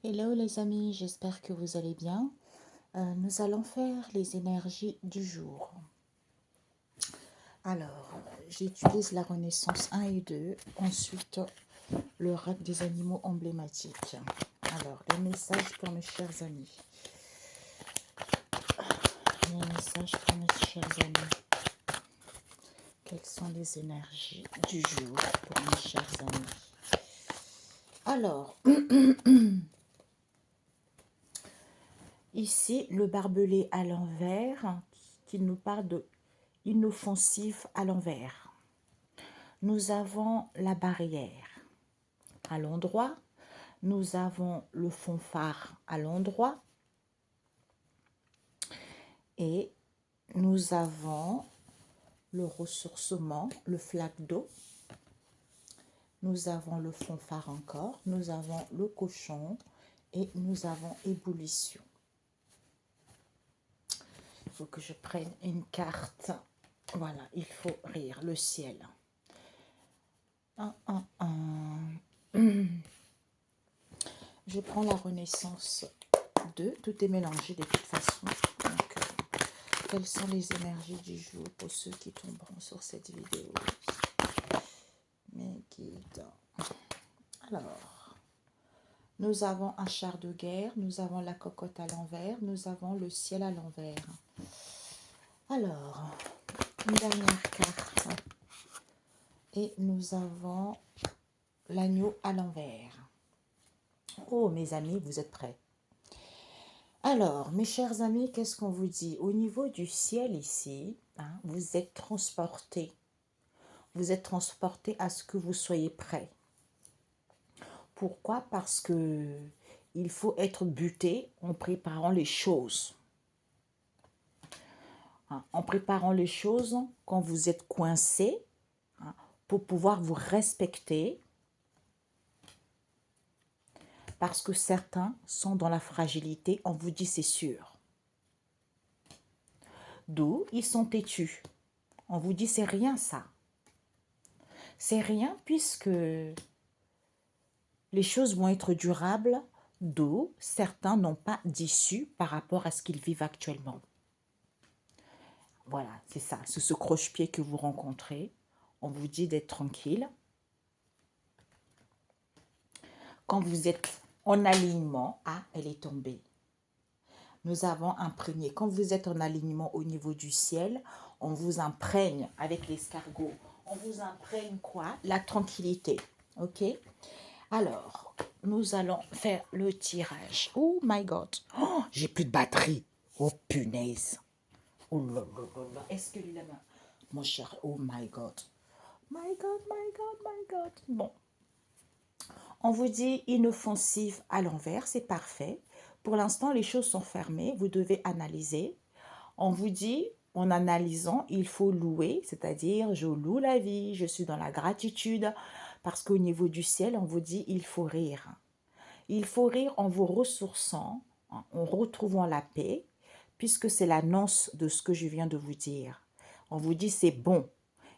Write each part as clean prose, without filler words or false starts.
Hello les amis, j'espère que vous allez bien. Nous allons faire les énergies du jour. Alors, j'utilise la Renaissance 1 et 2, ensuite le rack des animaux emblématiques. Alors, les messages pour mes chers amis. Les messages pour mes chers amis. Quelles sont les énergies du jour pour mes chers amis? Alors, ici, le barbelé à l'envers qui nous parle de inoffensif à l'envers. Nous avons la barrière à l'endroit. Nous avons le fond phare à l'endroit. Et nous avons le ressourcement, le flaque d'eau. Nous avons le fond phare encore. Nous avons le cochon. Et nous avons ébullition. Il faut que je prenne une carte. Voilà, il faut rire. Le ciel. Je prends la Renaissance 2. Tout est mélangé de toute façon. Donc, quelles sont les énergies du jour pour ceux qui tomberont sur cette vidéo? Mes guides. Alors, nous avons un char de guerre. Nous avons la cocotte à l'envers. Nous avons le ciel à l'envers. Alors, une dernière carte. Et nous avons l'agneau à l'envers. Oh, mes amis, vous êtes prêts? Alors, mes chers amis, qu'est-ce qu'on vous dit? Au niveau du ciel ici, vous êtes transportés. Vous êtes transportés à ce que vous soyez prêts. Pourquoi? Parce que il faut être buté en préparant les choses. En préparant les choses, quand vous êtes coincé, pour pouvoir vous respecter, parce que certains sont dans la fragilité, on vous dit c'est sûr. D'où ils sont têtus. On vous dit c'est rien ça. C'est rien puisque les choses vont être durables, d'où certains n'ont pas d'issue par rapport à ce qu'ils vivent actuellement. Voilà, c'est ça, c'est ce croche-pied que vous rencontrez. On vous dit d'être tranquille. Quand vous êtes en alignement, elle est tombée. Nous avons imprégné. Quand vous êtes en alignement au niveau du ciel, on vous imprègne avec l'escargot. On vous imprègne quoi? La tranquillité. Ok? Alors, nous allons faire le tirage. Oh my God. Oh, j'ai plus de batterie. Oh punaise. Oh là là là là. Est-ce que lui la main? Mon cher, oh my God. My God, my God, my God. Bon. On vous dit inoffensif à l'envers, c'est parfait. Pour l'instant, les choses sont fermées. Vous devez analyser. On vous dit, en analysant, il faut louer, c'est-à-dire je loue la vie, je suis dans la gratitude. Parce qu'au niveau du ciel, on vous dit, il faut rire. Il faut rire en vous ressourçant, en retrouvant la paix, puisque c'est l'annonce de ce que je viens de vous dire. On vous dit, c'est bon.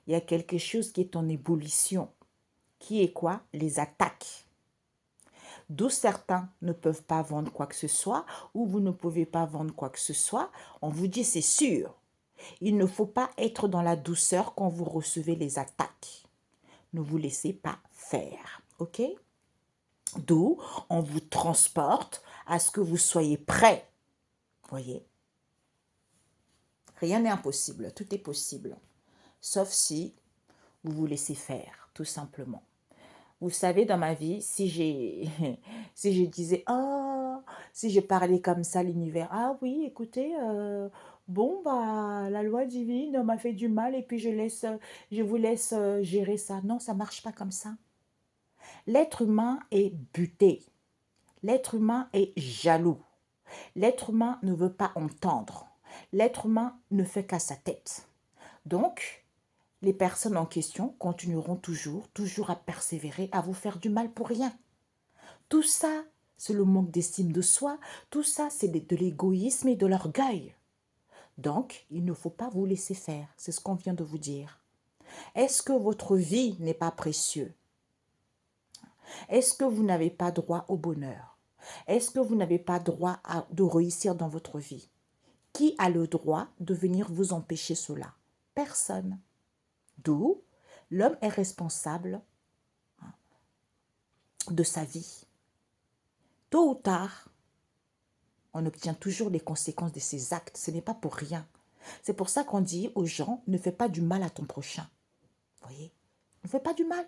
Il y a quelque chose qui est en ébullition. Qui est quoi? Les attaques. D'où certains ne peuvent pas vendre quoi que ce soit, ou vous ne pouvez pas vendre quoi que ce soit. On vous dit, c'est sûr. Il ne faut pas être dans la douceur quand vous recevez les attaques. Ne vous laissez pas faire. OK? D'où on vous transporte à ce que vous soyez prêts. Voyez? Rien n'est impossible. Tout est possible. Sauf si vous vous laissez faire, tout simplement. Vous savez, dans ma vie, si si je disais, si je parlais comme ça à l'univers, ah oui, écoutez, bon, bah, la loi divine m'a fait du mal et puis je vous laisse gérer ça. Non, ça ne marche pas comme ça. L'être humain est buté. L'être humain est jaloux. L'être humain ne veut pas entendre. L'être humain ne fait qu'à sa tête. Donc, les personnes en question continueront toujours à persévérer, à vous faire du mal pour rien. Tout ça, c'est le manque d'estime de soi. Tout ça, c'est de l'égoïsme et de l'orgueil. Donc, il ne faut pas vous laisser faire. C'est ce qu'on vient de vous dire. Est-ce que votre vie n'est pas précieuse? Est-ce que vous n'avez pas droit au bonheur? Est-ce que vous n'avez pas droit de réussir dans votre vie? Qui a le droit de venir vous empêcher cela? Personne. D'où l'homme est responsable de sa vie. Tôt ou tard, on obtient toujours les conséquences de ses actes. Ce n'est pas pour rien. C'est pour ça qu'on dit aux gens, ne fais pas du mal à ton prochain. Vous voyez? Ne fais pas du mal.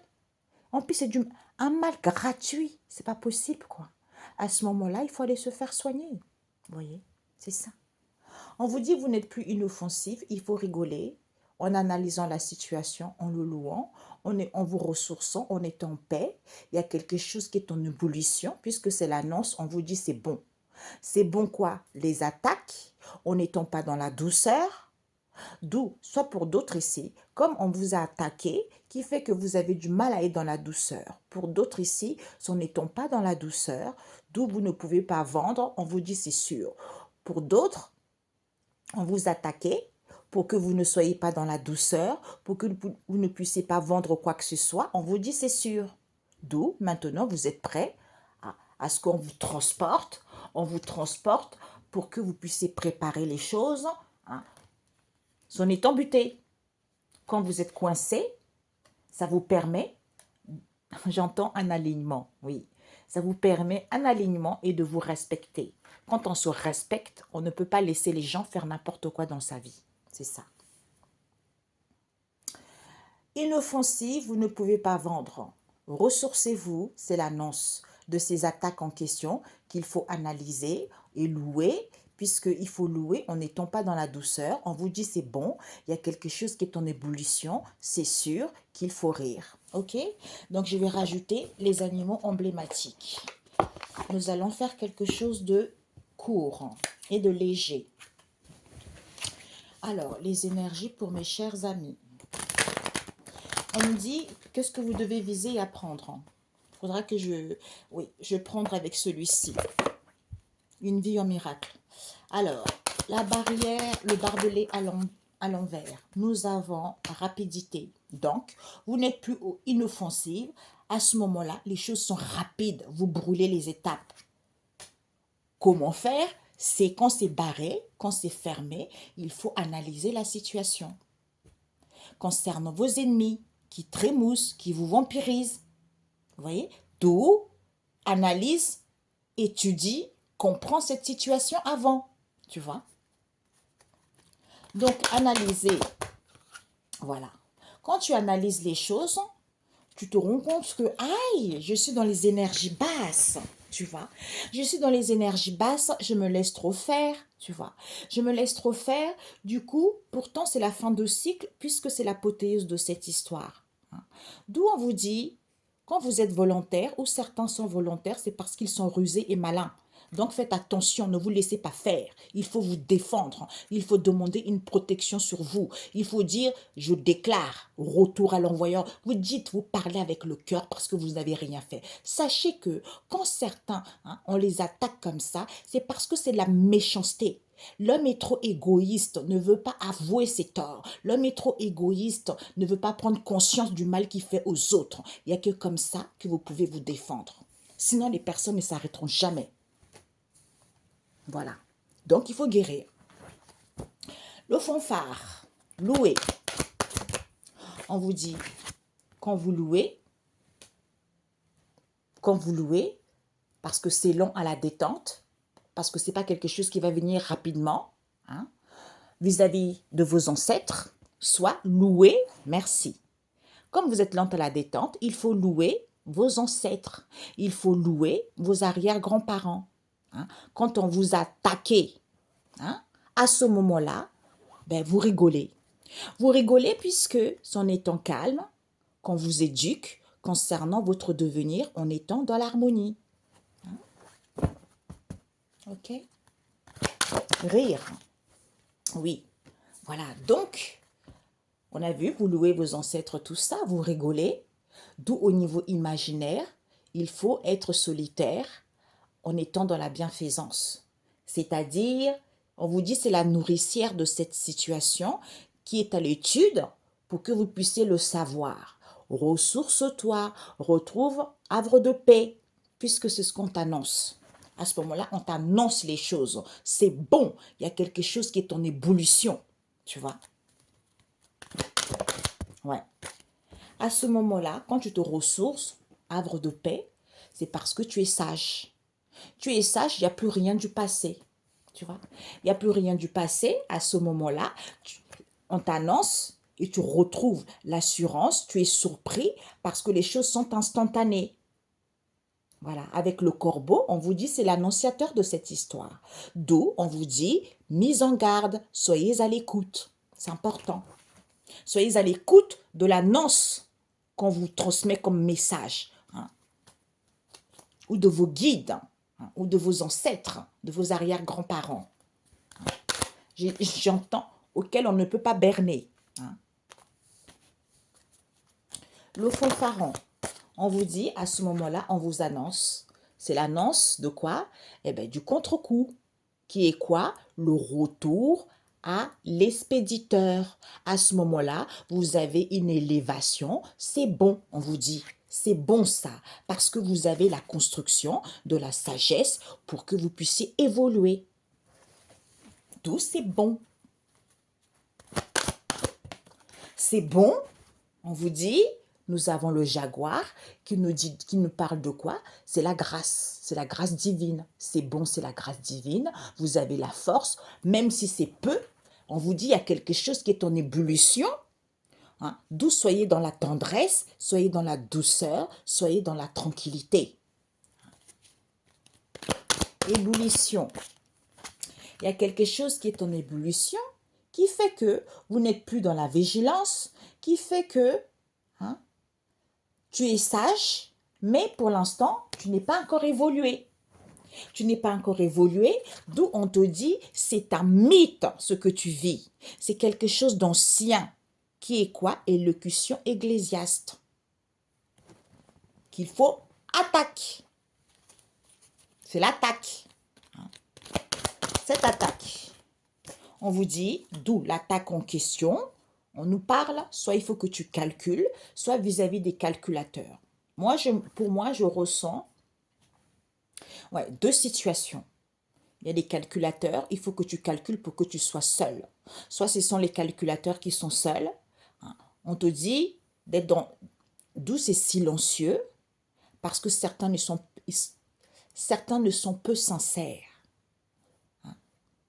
En plus, c'est un mal gratuit. C'est pas possible, quoi. À ce moment-là, il faut aller se faire soigner. Vous voyez? C'est ça. On vous dit, vous n'êtes plus inoffensif, il faut rigoler en analysant la situation, en le louant, en vous ressourçant, on est en paix. Il y a quelque chose qui est en ébullition, puisque c'est l'annonce, on vous dit c'est bon. C'est bon quoi? Les attaques, en n'étant pas dans la douceur, d'où, soit pour d'autres ici, comme on vous a attaqué, qui fait que vous avez du mal à être dans la douceur. Pour d'autres ici, en n'étant pas dans la douceur, d'où vous ne pouvez pas vendre, on vous dit c'est sûr. Pour d'autres, on vous attaquait pour que vous ne soyez pas dans la douceur, pour que vous ne puissiez pas vendre quoi que ce soit, on vous dit c'est sûr. D'où, maintenant, vous êtes prêts à ce qu'on on vous transporte pour que vous puissiez préparer les choses, en étant buté. Quand vous êtes coincé, ça vous permet, j'entends un alignement, oui, ça vous permet un alignement et de vous respecter. Quand on se respecte, on ne peut pas laisser les gens faire n'importe quoi dans sa vie. C'est ça. Inoffensif, vous ne pouvez pas vendre. Ressourcez-vous, c'est l'annonce de ces attaques en question qu'il faut analyser et louer, puisqu'il faut louer en n'étant pas dans la douceur. On vous dit c'est bon, il y a quelque chose qui est en ébullition, c'est sûr qu'il faut rire. Ok? Donc je vais rajouter les animaux emblématiques. Nous allons faire quelque chose de court et de léger. Alors, les énergies pour mes chers amis. On me dit, qu'est-ce que vous devez viser et apprendre? Il faudra que je prendre avec celui-ci. Une vie en miracle. Alors, la barrière, le barbelé à l'envers. Nous avons rapidité. Donc, vous n'êtes plus inoffensive. À ce moment-là, les choses sont rapides. Vous brûlez les étapes. Comment faire? C'est quand c'est barré, quand c'est fermé, il faut analyser la situation. Concernant vos ennemis qui trémoussent, qui vous vampirisent, vous voyez, d'où analyse, étudie, comprend cette situation avant, tu vois. Donc, analyser, voilà. Quand tu analyses les choses, tu te rends compte que, aïe, je suis dans les énergies basses, tu vois. Je suis dans les énergies basses, je me laisse trop faire, tu vois. Je me laisse trop faire, du coup, pourtant, c'est la fin de cycle, puisque c'est l'apothéose de cette histoire. D'où on vous dit, quand vous êtes volontaire, ou certains sont volontaires, c'est parce qu'ils sont rusés et malins. Donc faites attention, ne vous laissez pas faire. Il faut vous défendre. Il faut demander une protection sur vous. Il faut dire, je déclare, retour à l'envoyeur. Vous dites, vous parlez avec le cœur parce que vous n'avez rien fait. Sachez que quand certains, on les attaque comme ça, c'est parce que c'est de la méchanceté. L'homme est trop égoïste, ne veut pas avouer ses torts. L'homme est trop égoïste, ne veut pas prendre conscience du mal qu'il fait aux autres. Il n'y a que comme ça que vous pouvez vous défendre. Sinon, les personnes ne s'arrêteront jamais. Voilà. Donc, il faut guérir. Le fanfare, louer. On vous dit, quand vous louez, parce que c'est long à la détente, parce que ce n'est pas quelque chose qui va venir rapidement, vis-à-vis de vos ancêtres, soit louer, merci. Comme vous êtes lent à la détente, il faut louer vos ancêtres, il faut louer vos arrière-grands-parents. Quand on vous a attaqué, à ce moment-là, vous rigolez. Vous rigolez puisque, en étant calme, qu'on vous éduque concernant votre devenir en étant dans l'harmonie. Ok? Rire. Oui. Voilà. Donc, on a vu, vous louez vos ancêtres, tout ça, vous rigolez. D'où au niveau imaginaire, il faut être solitaire en étant dans la bienfaisance. C'est-à-dire, on vous dit c'est la nourricière de cette situation qui est à l'étude pour que vous puissiez le savoir. Ressource-toi, retrouve havre de paix, puisque c'est ce qu'on t'annonce. À ce moment-là, on t'annonce les choses. C'est bon. Il y a quelque chose qui est en ébullition. Tu vois? Ouais. À ce moment-là, quand tu te ressources, havre de paix, c'est parce que tu es sage. Tu es sage, il n'y a plus rien du passé. Tu vois? Il n'y a plus rien du passé. À ce moment-là, on t'annonce et tu retrouves l'assurance. Tu es surpris parce que les choses sont instantanées. Voilà, avec le corbeau, on vous dit c'est l'annonciateur de cette histoire. D'où on vous dit mise en garde, soyez à l'écoute. C'est important. Soyez à l'écoute de l'annonce qu'on vous transmet comme message, hein, ou de vos guides, hein, ou de vos ancêtres, de vos arrière-grands-parents. J'entends auquel on ne peut pas berner. Hein. Le fanfaron, on vous dit à ce moment-là, on vous annonce. C'est l'annonce de quoi? Eh bien, du contre-coup. Qui est quoi? Le retour à l'expéditeur. À ce moment-là, vous avez une élévation. C'est bon, on vous dit. C'est bon ça, parce que vous avez la construction de la sagesse pour que vous puissiez évoluer. D'où c'est bon. C'est bon, on vous dit, nous avons le jaguar qui nous parle de quoi? C'est la grâce divine. C'est bon, c'est la grâce divine. Vous avez la force, même si c'est peu. On vous dit, il y a quelque chose qui est en ébullition. Hein? D'où soyez dans la tendresse, soyez dans la douceur, soyez dans la tranquillité. Ébullition. Il y a quelque chose qui est en ébullition, qui fait que vous n'êtes plus dans la vigilance, qui fait que hein, tu es sage, mais pour l'instant, tu n'es pas encore évolué. Tu n'es pas encore évolué, d'où on te dit, c'est un mythe ce que tu vis. C'est quelque chose d'ancien, qui est quoi? Élocution ecclésiaste. Qu'il faut attaquer. C'est l'attaque. Cette attaque. On vous dit, d'où l'attaque en question. On nous parle, soit il faut que tu calcules, soit vis-à-vis des calculateurs. Pour moi, je ressens deux situations. Il y a des calculateurs, il faut que tu calcules pour que tu sois seul. Soit ce sont les calculateurs qui sont seuls. On te dit d'être dans... D'où c'est silencieux, parce que certains ne sont peu sincères.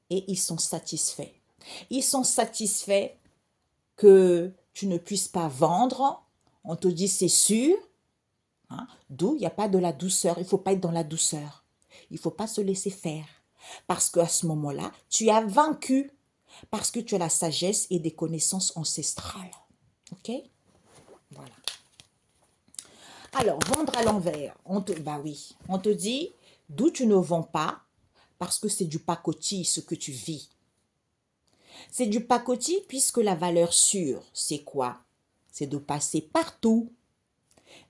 Et ils sont satisfaits. Ils sont satisfaits que tu ne puisses pas vendre. On te dit c'est sûr. Hein? D'où il n'y a pas de la douceur. Il ne faut pas être dans la douceur. Il ne faut pas se laisser faire. Parce qu'à ce moment-là, tu as vaincu. Parce que tu as la sagesse et des connaissances ancestrales. Ok? Voilà. Alors, vendre à l'envers. Bah oui. On te dit d'où tu ne vends pas. Parce que c'est du pacotille ce que tu vis. C'est du pacotille puisque la valeur sûre, c'est quoi? C'est de passer partout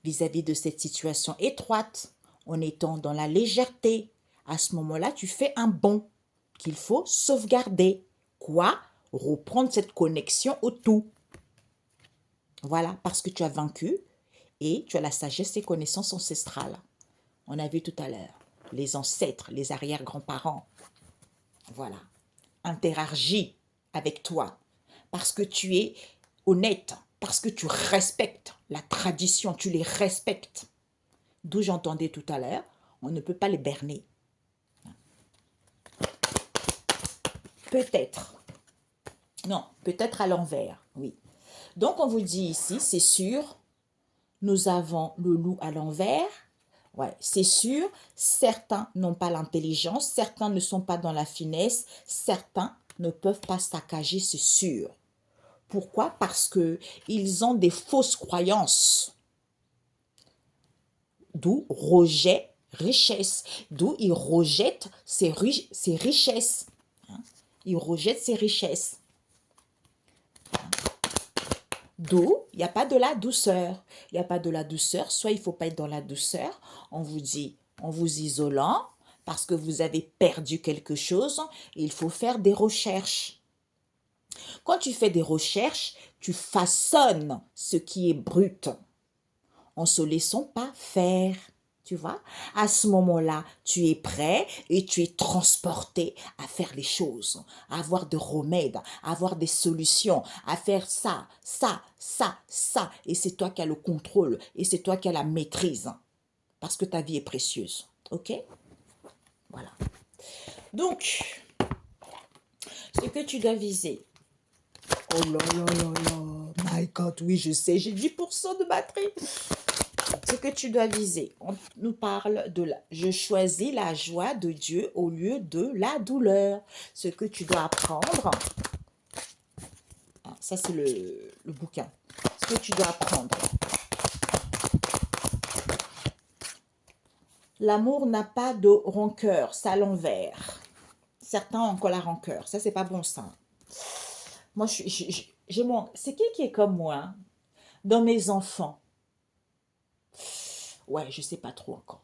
vis-à-vis de cette situation étroite, en étant dans la légèreté. À ce moment-là, tu fais un bond qu'il faut sauvegarder. Quoi? Reprendre cette connexion au tout. Voilà, parce que tu as vaincu et tu as la sagesse et connaissances ancestrales. On a vu tout à l'heure les ancêtres, les arrière-grands-parents. Voilà. Interagis avec toi parce que tu es honnête, parce que tu respectes la tradition, tu les respectes. D'où j'entendais tout à l'heure, on ne peut pas les berner. Peut-être. Non, peut-être à l'envers, oui. Donc on vous dit ici, c'est sûr, nous avons le loup à l'envers. Ouais, c'est sûr, certains n'ont pas l'intelligence, certains ne sont pas dans la finesse, certains ne peuvent pas saccager, c'est sûr. Pourquoi? Parce qu'ils ont des fausses croyances. D'où rejet, richesse. D'où ils rejettent ces richesses. Ils rejettent ces richesses. D'où il n'y a pas de la douceur. Il n'y a pas de la douceur. Soit il ne faut pas être dans la douceur. On vous dit, en vous isolant, parce que vous avez perdu quelque chose, il faut faire des recherches. Quand tu fais des recherches, tu façonnes ce qui est brut en se laissant pas faire. Tu vois, à ce moment-là, tu es prêt et tu es transporté à faire les choses, à avoir des remèdes, à avoir des solutions, à faire ça, ça, ça, ça. Et c'est toi qui as le contrôle et c'est toi qui as la maîtrise parce que ta vie est précieuse. OK? Voilà. Donc, ce que tu dois viser. Oh là là là là. My God, oui, je sais, j'ai 10% de batterie. Ce que tu dois viser, on nous parle de la... Je choisis la joie de Dieu au lieu de la douleur. Ce que tu dois apprendre, ça c'est le bouquin. Ce que tu dois apprendre. L'amour n'a pas de rancœur, ça à l'envers. Certains ont encore la rancœur, ça c'est pas bon ça. Moi, j'ai mon... C'est qui est comme moi hein, dans mes enfants? Ouais, je sais pas trop encore.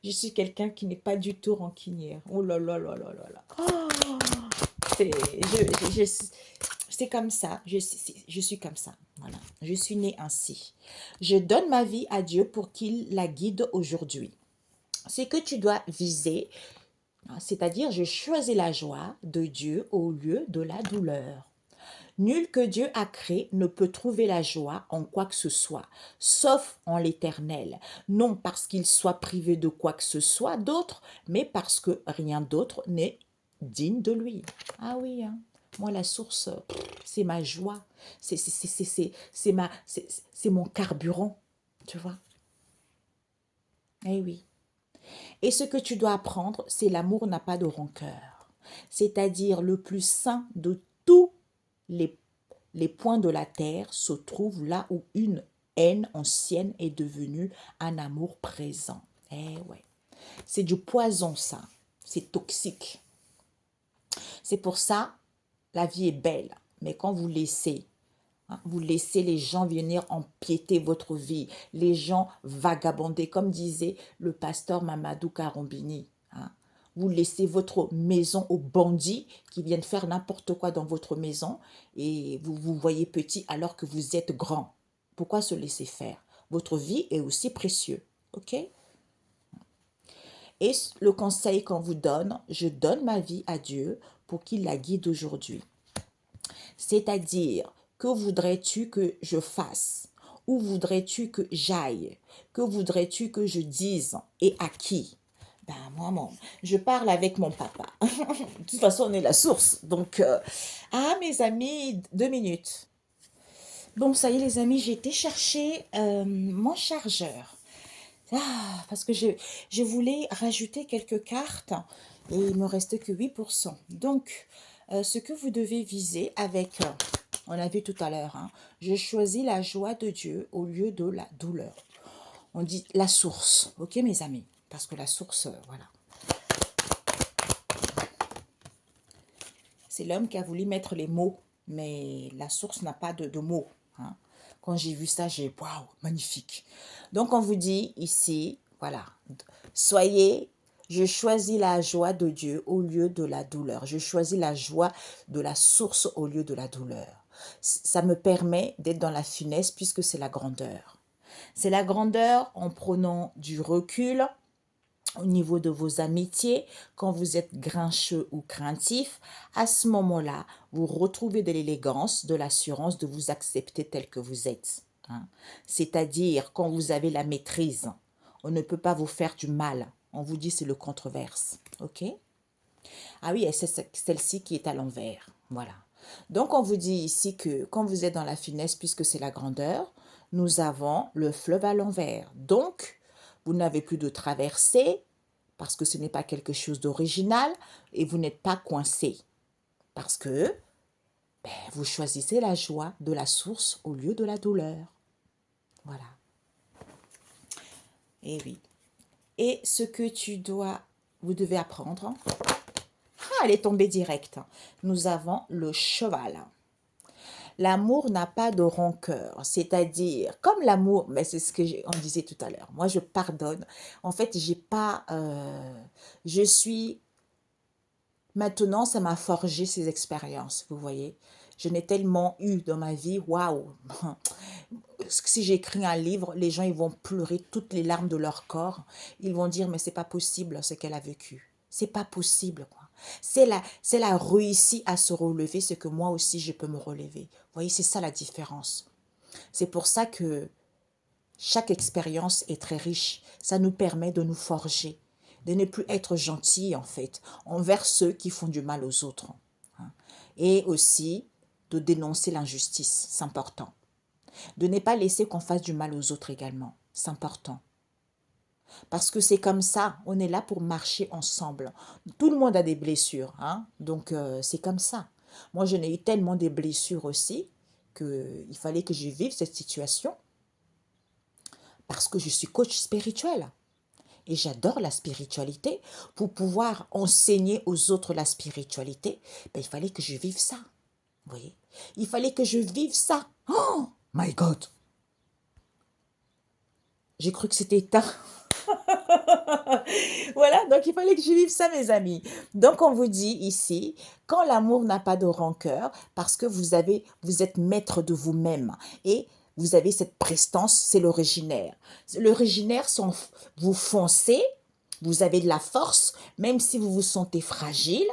Je suis quelqu'un qui n'est pas du tout rancunière. Oh là là là là là là. C'est c'est comme ça. Je suis comme ça. Voilà. Je suis née ainsi. Je donne ma vie à Dieu pour qu'il la guide aujourd'hui. C'est que tu dois viser, hein, c'est-à-dire je choisis la joie de Dieu au lieu de la douleur. Nul que Dieu a créé ne peut trouver la joie en quoi que ce soit, sauf en l'Éternel, non parce qu'il soit privé de quoi que ce soit d'autre, mais parce que rien d'autre n'est digne de lui. Ah oui, hein. Moi, la source, c'est ma joie, c'est mon carburant, tu vois. Eh oui. Et ce que tu dois apprendre, c'est l'amour n'a pas de rancœur, c'est-à-dire le plus saint de tous les les points de la terre se trouvent là où une haine ancienne est devenue un amour présent. Eh ouais. C'est du poison, ça. C'est toxique. C'est pour ça, la vie est belle. Mais quand vous laissez, hein, vous laissez les gens venir empiéter votre vie, les gens vagabonder, comme disait le pasteur Mamadou Karombini. Hein. Vous laissez votre maison aux bandits qui viennent faire n'importe quoi dans votre maison et vous vous voyez petit alors que vous êtes grand. Pourquoi se laisser faire? Votre vie est aussi précieuse. OK? Et le conseil qu'on vous donne, je donne ma vie à Dieu pour qu'il la guide aujourd'hui. C'est-à-dire, que voudrais-tu que je fasse? Où voudrais-tu que j'aille? Que voudrais-tu que je dise? Et à qui? Ben, moi, je parle avec mon papa. De toute façon, on est la source. Donc, ah, mes amis, 2 minutes. Bon, ça y est, les amis, j'ai été chercher mon chargeur. Ah, parce que je voulais rajouter quelques cartes et il me restait que 8%. Donc, ce que vous devez viser avec, on a vu tout à l'heure, hein, je choisis la joie de Dieu au lieu de la douleur. On dit la source, ok mes amis? Parce que la source, voilà. C'est l'homme qui a voulu mettre les mots, mais la source n'a pas de mots. Hein. Quand j'ai vu ça, j'ai waouh, magnifique. Donc on vous dit ici, voilà, soyez, je choisis la joie de Dieu au lieu de la douleur. Je choisis la joie de la source au lieu de la douleur. Ça me permet d'être dans la finesse puisque c'est la grandeur. C'est la grandeur en prenant du recul, au niveau de vos amitiés, quand vous êtes grincheux ou craintif, à ce moment-là, vous retrouvez de l'élégance, de l'assurance de vous accepter tel que vous êtes. Hein. C'est-à-dire quand vous avez la maîtrise, on ne peut pas vous faire du mal. On vous dit c'est le controverse. OK? Ah oui, et c'est celle-ci qui est à l'envers. Voilà. Donc on vous dit ici que quand vous êtes dans la finesse, puisque c'est la grandeur, nous avons le fleuve à l'envers. Donc, vous n'avez plus de traversée parce que ce n'est pas quelque chose d'original et vous n'êtes pas coincé parce que vous choisissez la joie de la source au lieu de la douleur. Voilà. Et oui. Et ce que vous devez apprendre, elle est tombée directe. Nous avons le cheval. L'amour n'a pas de rancœur, c'est-à-dire, comme l'amour, mais c'est ce que on disait tout à l'heure, moi je pardonne. En fait, j'ai pas, je suis, maintenant ça m'a forgé ces expériences, vous voyez. Je n'ai tellement eu dans ma vie, waouh, si j'écris un livre, les gens ils vont pleurer toutes les larmes de leur corps. Ils vont dire mais c'est pas possible ce qu'elle a vécu. C'est pas possible quoi. C'est la réussi à se relever, c'est que moi aussi je peux me relever. Vous voyez, c'est ça la différence. C'est pour ça que chaque expérience est très riche. Ça nous permet de nous forger, de ne plus être gentil en fait envers ceux qui font du mal aux autres. Hein. Et aussi de dénoncer l'injustice, c'est important. De ne pas laisser qu'on fasse du mal aux autres également, c'est important. Parce que c'est comme ça, on est là pour marcher ensemble. Tout le monde a des blessures, hein? Donc c'est comme ça. Moi, je n'ai eu tellement de blessures aussi qu'il fallait que je vive cette situation parce que je suis coach spirituel. Et j'adore la spiritualité. Pour pouvoir enseigner aux autres la spiritualité, ben, il fallait que je vive ça. Vous voyez? Il fallait que je vive ça. Oh my God! J'ai cru que c'était éteint. Voilà, donc il fallait que je vive ça, mes amis. Donc, on vous dit ici, quand l'amour n'a pas de rancœur, parce que vous êtes maître de vous-même et vous avez cette prestance, c'est l'originaire. L'originaire, vous foncez, vous avez de la force, même si vous vous sentez fragile,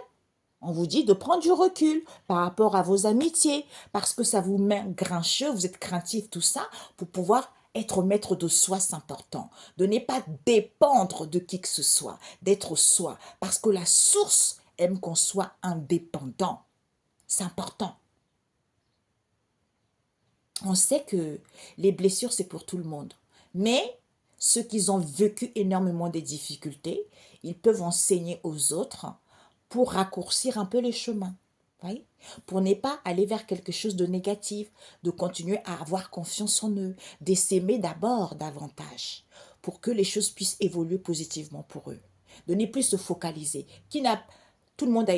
on vous dit de prendre du recul par rapport à vos amitiés, parce que ça vous met grincheux, vous êtes craintif, tout ça, pour pouvoir être maître de soi, c'est important. De ne pas dépendre de qui que ce soit, d'être soi, parce que la source aime qu'on soit indépendant. C'est important. On sait que les blessures, c'est pour tout le monde. Mais ceux qui ont vécu énormément des difficultés, ils peuvent enseigner aux autres pour raccourcir un peu les chemins. Voyez, pour ne pas aller vers quelque chose de négatif, de continuer à avoir confiance en eux, d'essaimer d'abord davantage pour que les choses puissent évoluer positivement pour eux. De ne plus se focaliser. Tout le monde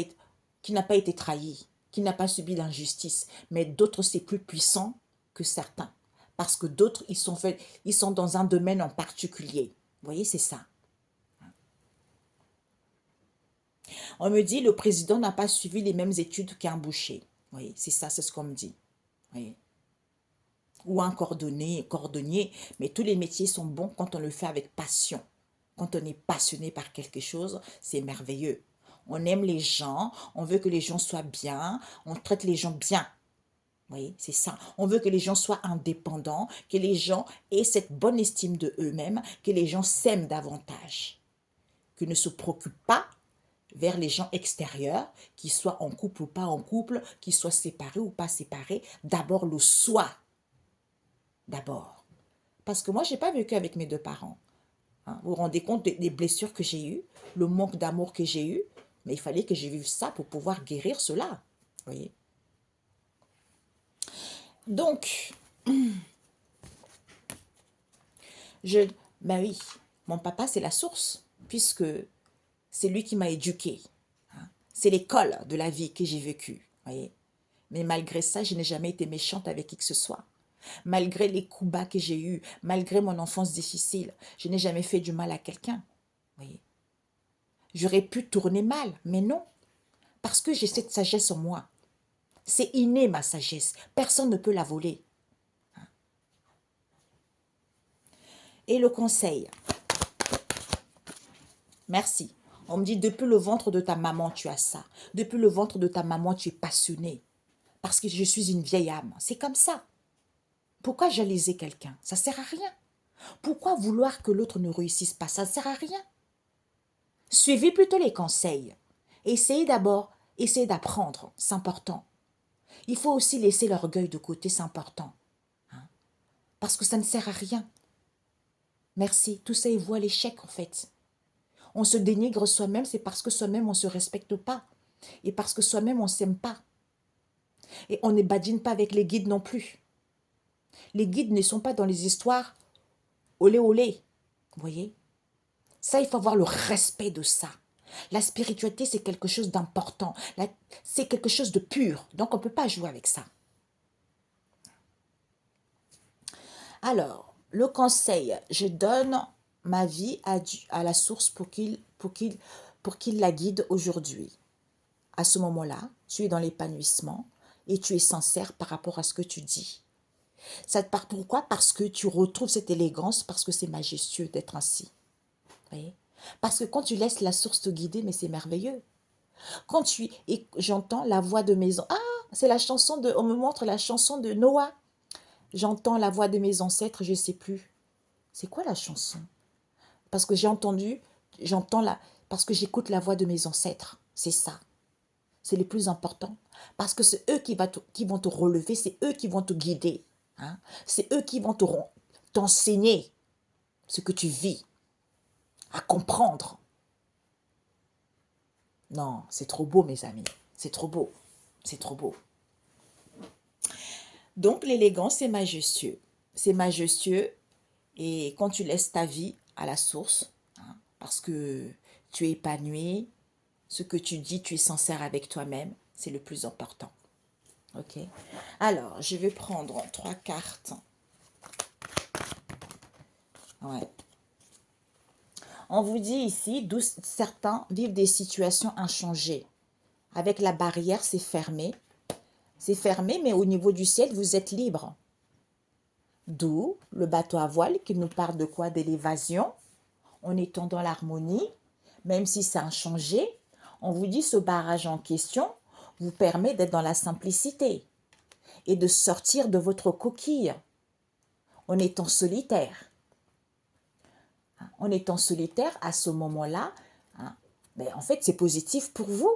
qui n'a pas été trahi, qui n'a pas subi d'injustice, mais d'autres c'est plus puissant que certains. Parce que d'autres, ils sont dans un domaine en particulier. Vous voyez, c'est ça. On me dit, le président n'a pas suivi les mêmes études qu'un boucher. Oui, c'est ça, c'est ce qu'on me dit. Oui. Ou un cordonnier, mais tous les métiers sont bons quand on le fait avec passion. Quand on est passionné par quelque chose, c'est merveilleux. On aime les gens, on veut que les gens soient bien, on traite les gens bien. Oui, c'est ça. On veut que les gens soient indépendants, que les gens aient cette bonne estime de eux-mêmes, que les gens s'aiment davantage, qu'ils ne se préoccupent pas vers les gens extérieurs, qu'ils soient en couple ou pas en couple, qu'ils soient séparés ou pas séparés. D'abord le soi. D'abord. Parce que moi, je n'ai pas vécu avec mes deux parents. Hein. Vous vous rendez compte des blessures que j'ai eues, le manque d'amour que j'ai eu, mais il fallait que je vive ça pour pouvoir guérir cela. Vous voyez? Donc, ben oui, mon papa, c'est la source, puisque c'est lui qui m'a éduquée. Hein. C'est l'école de la vie que j'ai vécue. Voyez. Mais malgré ça, je n'ai jamais été méchante avec qui que ce soit. Malgré les coups bas que j'ai eus, malgré mon enfance difficile, je n'ai jamais fait du mal à quelqu'un. Voyez. J'aurais pu tourner mal, mais non. Parce que j'ai cette sagesse en moi. C'est inné, ma sagesse. Personne ne peut la voler. Et le conseil. Merci. On me dit, depuis le ventre de ta maman, tu as ça. Depuis le ventre de ta maman, tu es passionné. Parce que je suis une vieille âme. C'est comme ça. Pourquoi jalouser quelqu'un? Ça ne sert à rien. Pourquoi vouloir que l'autre ne réussisse pas? Ça ne sert à rien. Suivez plutôt les conseils. Essayez d'apprendre. C'est important. Il faut aussi laisser l'orgueil de côté, c'est important. Hein. Parce que ça ne sert à rien. Merci. Tout ça, il voit l'échec, en fait. On se dénigre soi-même, c'est parce que soi-même, on ne se respecte pas. Et parce que soi-même, on ne s'aime pas. Et on ne badine pas avec les guides non plus. Les guides ne sont pas dans les histoires olé olé. Vous voyez? Ça, il faut avoir le respect de ça. La spiritualité, c'est quelque chose d'important. C'est quelque chose de pur. Donc, on ne peut pas jouer avec ça. Alors, le conseil, je donne ma vie à la source pour qu'il la guide aujourd'hui. À ce moment-là, tu es dans l'épanouissement et tu es sincère par rapport à ce que tu dis. Ça te part pourquoi? Parce que tu retrouves cette élégance, parce que c'est majestueux d'être ainsi. Vous voyez? Parce que quand tu laisses la source te guider, mais c'est merveilleux. Quand tu et j'entends la voix de mes ah, c'est la chanson de on me montre la chanson de Noah. J'entends la voix de mes ancêtres, je sais plus. C'est quoi la chanson? Parce que j'entends la parce que j'écoute la voix de mes ancêtres. C'est ça. C'est le plus important. Parce que c'est eux qui vont te relever, c'est eux qui vont te guider. Hein? C'est eux qui vont t'enseigner ce que tu vis, à comprendre. Non, c'est trop beau, mes amis. C'est trop beau. C'est trop beau. Donc, l'élégance, c'est majestueux. C'est majestueux. Et quand tu laisses ta vie à la source, hein, parce que tu es épanoui, ce que tu dis, tu es sincère avec toi-même, c'est le plus important. Ok? Alors, je vais prendre 3 cartes. Ouais. On vous dit ici, d'où certains vivent des situations inchangées. Avec la barrière, c'est fermé. C'est fermé, mais au niveau du ciel, vous êtes libre. D'où le bateau à voile qui nous parle de quoi? De l'évasion. En étant dans l'harmonie, même si c'est inchangé, on vous dit ce barrage en question vous permet d'être dans la simplicité et de sortir de votre coquille en étant solitaire. En étant solitaire, à ce moment-là, hein, en fait, c'est positif pour vous.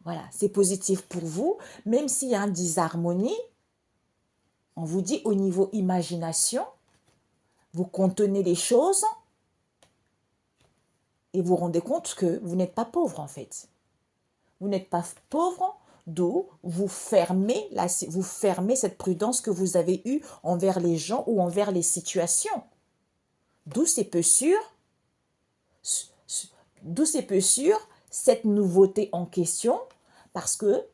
Voilà, c'est positif pour vous, même s'il y a une disharmonie, on vous dit au niveau imagination, vous contenez les choses et vous vous rendez compte que vous n'êtes pas pauvre en fait. Vous n'êtes pas pauvre, d'où vous fermez cette prudence que vous avez eue envers les gens ou envers les situations. D'où c'est peu sûr, cette nouveauté en question, parce que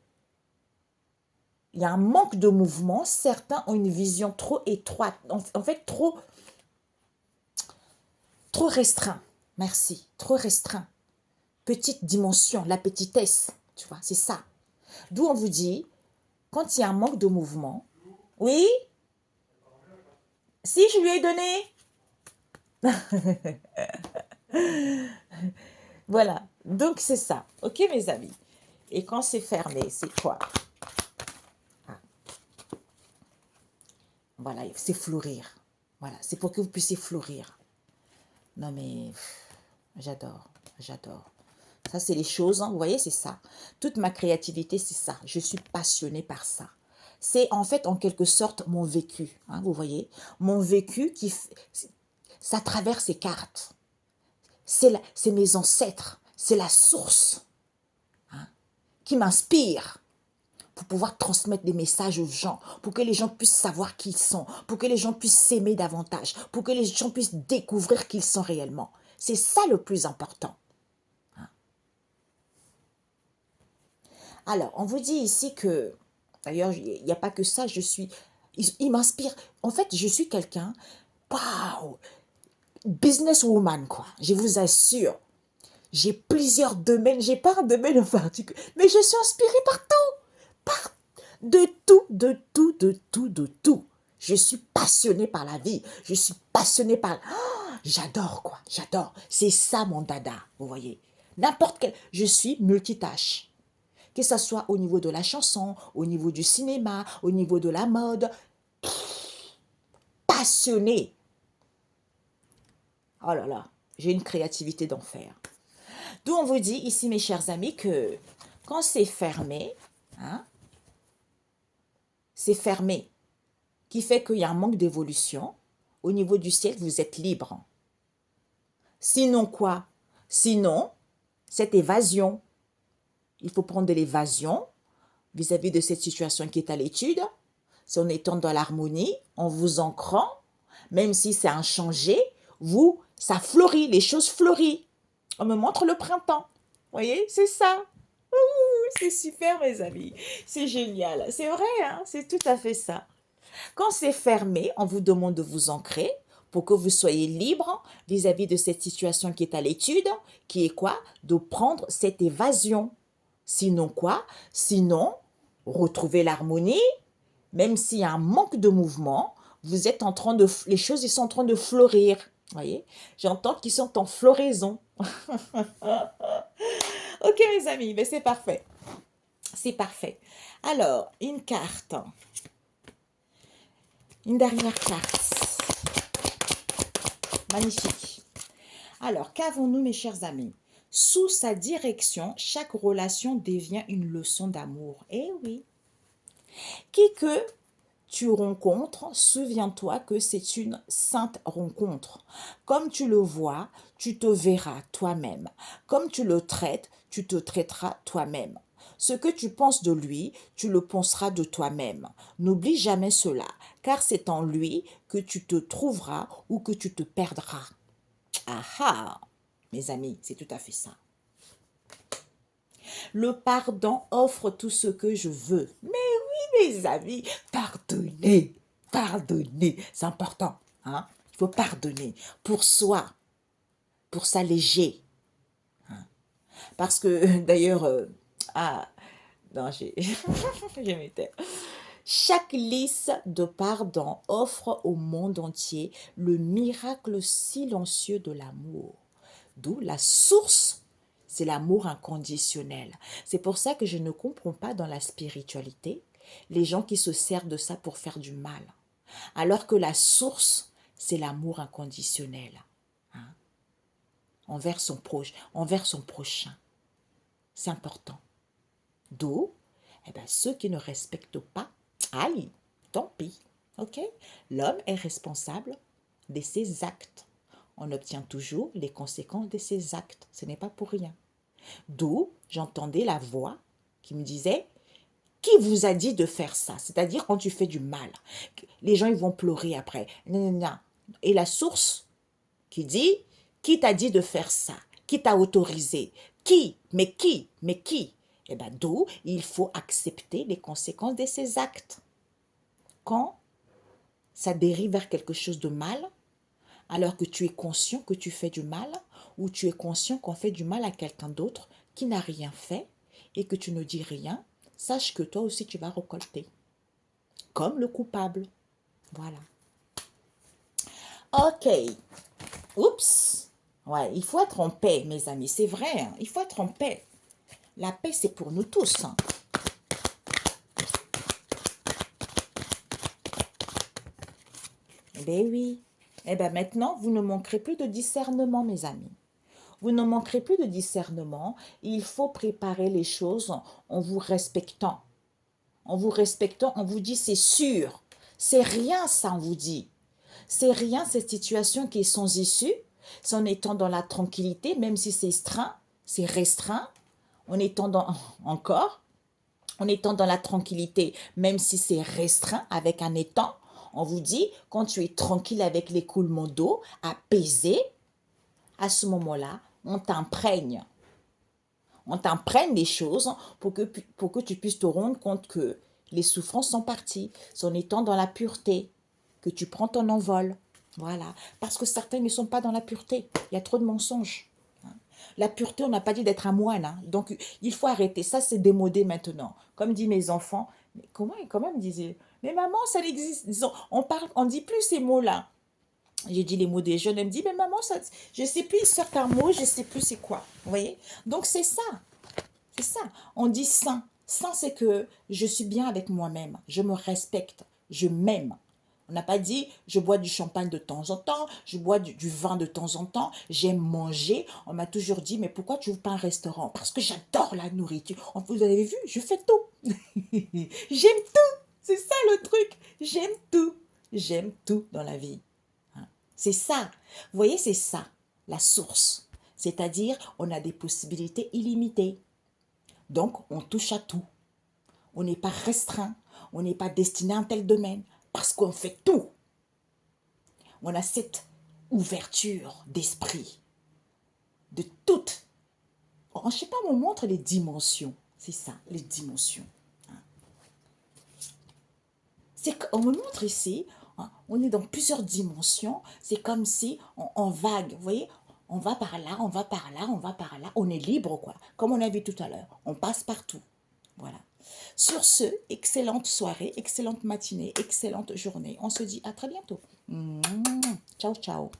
il y a un manque de mouvement. Certains ont une vision trop étroite, en fait trop restreint. Merci, trop restreint. Petite dimension, la petitesse, tu vois, c'est ça. D'où on vous dit, quand il y a un manque de mouvement, oui, si je lui ai donné. Voilà, donc c'est ça, ok mes amis. Et quand c'est fermé, c'est quoi? Voilà, c'est fleurir. Voilà, c'est pour que vous puissiez fleurir. Non mais, j'adore, j'adore. Ça, c'est les choses, hein, vous voyez, c'est ça. Toute ma créativité, c'est ça. Je suis passionnée par ça. C'est en fait, en quelque sorte, mon vécu. Hein, vous voyez, mon vécu ça traverse ces cartes. C'est mes ancêtres. C'est la source, hein, qui m'inspire pour pouvoir transmettre des messages aux gens, pour que les gens puissent savoir qui ils sont, pour que les gens puissent s'aimer davantage, pour que les gens puissent découvrir qui ils sont réellement. C'est ça le plus important. Alors, on vous dit ici que, d'ailleurs, il n'y a pas que ça, il m'inspire. En fait, je suis quelqu'un, waouh, businesswoman, quoi. Je vous assure. J'ai plusieurs domaines, j'ai pas un domaine en particulier, mais je suis inspirée par de tout, de tout, de tout, de tout. Je suis passionnée par la vie, je suis passionnée par... Oh, j'adore, quoi, j'adore. C'est ça mon dada, vous voyez. N'importe quel... Je suis multitâche. Que ce soit au niveau de la chanson, au niveau du cinéma, au niveau de la mode. Passionnée. Oh là là, j'ai une créativité d'enfer. D'où on vous dit ici, mes chers amis, que quand c'est fermé, hein, c'est fermé, qui fait qu'il y a un manque d'évolution. Au niveau du ciel, vous êtes libre. Sinon quoi? Sinon, cette évasion. Il faut prendre de l'évasion vis-à-vis de cette situation qui est à l'étude. C'est en étant dans l'harmonie, en vous ancrant, même si c'est inchangé, ça fleurit, les choses fleurissent. On me montre le printemps. Vous voyez, c'est ça. C'est super, mes amis. C'est génial. C'est vrai, hein? C'est tout à fait ça. Quand c'est fermé, on vous demande de vous ancrer pour que vous soyez libre vis-à-vis de cette situation qui est à l'étude, qui est quoi? De prendre cette évasion. Sinon quoi? Sinon, retrouver l'harmonie, Même s'il y a un manque de mouvement, vous êtes en train de, les choses, ils sont en train de fleurir. Vous voyez, j'entends qu'ils sont en floraison. Ok, mes amis, mais c'est parfait. C'est parfait. Alors, une carte. Une dernière carte. Magnifique. Alors, qu'avons-nous, mes chers amis? Sous sa direction, chaque relation devient une leçon d'amour. Eh oui. Qui que tu rencontres, souviens-toi que c'est une sainte rencontre. Comme tu le vois, tu te verras toi-même. Comme tu le traites, tu te traiteras toi-même. Ce que tu penses de lui, tu le penseras de toi-même. N'oublie jamais cela, car c'est en lui que tu te trouveras ou que tu te perdras. Ah ah, mes amis, c'est tout à fait ça. Le pardon offre tout ce que je veux. Mais oui, mes amis, pardonnez, pardonnez, c'est important. Hein? Il faut pardonner pour soi, pour s'alléger. Hein? Parce que d'ailleurs, non, je m'étais. Chaque lisse de pardon offre au monde entier le miracle silencieux de l'amour. D'où la source, c'est l'amour inconditionnel. C'est pour ça que je ne comprends pas dans la spiritualité les gens qui se servent de ça pour faire du mal. Alors que la source, c'est l'amour inconditionnel. Hein, envers son prochain. C'est important. D'où, eh ben, ceux qui ne respectent pas, aïe, tant pis. Ok? L'homme est responsable de ses actes. On obtient toujours les conséquences de ses actes. Ce n'est pas pour rien. D'où j'entendais la voix qui me disait, qui vous a dit de faire ça? C'est-à-dire quand tu fais du mal. Les gens, ils vont pleurer après. Et la source qui dit, qui t'a dit de faire ça? Qui t'a autorisé? Qui? Mais qui? Mais qui? Eh bien, d'où il faut accepter les conséquences de ses actes. Quand ça dérive vers quelque chose de mal, alors que tu es conscient que tu fais du mal, ou tu es conscient qu'on fait du mal à quelqu'un d'autre qui n'a rien fait, et que tu ne dis rien, sache que toi aussi tu vas récolter. Comme le coupable. Voilà. Ok. Oups. Ouais, il faut être en paix, mes amis. C'est vrai, hein, il faut être en paix. La paix, c'est pour nous tous. Hein. Ben oui. Eh bien maintenant, vous ne manquerez plus de discernement, mes amis. Vous ne manquerez plus de discernement. Il faut préparer les choses en vous respectant. En vous respectant, on vous dit c'est sûr. C'est rien, ça, on vous dit. C'est rien, cette situation qui est sans issue. C'est en étant dans la tranquillité, même si c'est restreint. En étant dans, encore, en étant dans la tranquillité, même si c'est restreint, avec un étang. On vous dit, quand tu es tranquille avec l'écoulement d'eau, apaisé, à ce moment-là, on t'imprègne. On t'imprègne des choses pour que tu puisses te rendre compte que les souffrances sont parties. C'est en étant dans la pureté que tu prends ton envol. Voilà. Parce que certains ne sont pas dans la pureté. Il y a trop de mensonges. Hein. La pureté, on n'a pas dit d'être un moine. Hein. Donc, il faut arrêter. Ça, c'est démodé maintenant. Comme disent mes enfants. Mais comment ils quand même disaient, mais maman, ça existe. Disons, on dit plus ces mots-là. J'ai dit les mots des jeunes, elle me dit, mais maman, ça, je ne sais plus, ils sortent un mot, je ne sais plus c'est quoi. Vous voyez? Donc c'est ça, c'est ça. On dit saint. Saint, c'est que je suis bien avec moi-même, je me respecte, je m'aime. On n'a pas dit, je bois du champagne de temps en temps, je bois du vin de temps en temps, j'aime manger. On m'a toujours dit, mais pourquoi tu n'ouvres pas un restaurant? Parce que j'adore la nourriture. Vous avez vu, je fais tout. J'aime tout. C'est ça le truc. J'aime tout. J'aime tout dans la vie. C'est ça. Vous voyez, c'est ça, la source. C'est-à-dire, on a des possibilités illimitées. Donc, on touche à tout. On n'est pas restreint. On n'est pas destiné à un tel domaine. Parce qu'on fait tout. On a cette ouverture d'esprit. De toutes. Je ne sais pas, on montre les dimensions. C'est ça, les dimensions. C'est qu'on me montre ici, hein, on est dans plusieurs dimensions, c'est comme si on vague, vous voyez, on va par là, on va par là, on va par là, on est libre quoi, comme on a vu tout à l'heure, on passe partout, voilà. Sur ce, excellente soirée, excellente matinée, excellente journée. On se dit à très bientôt. Ciao, ciao.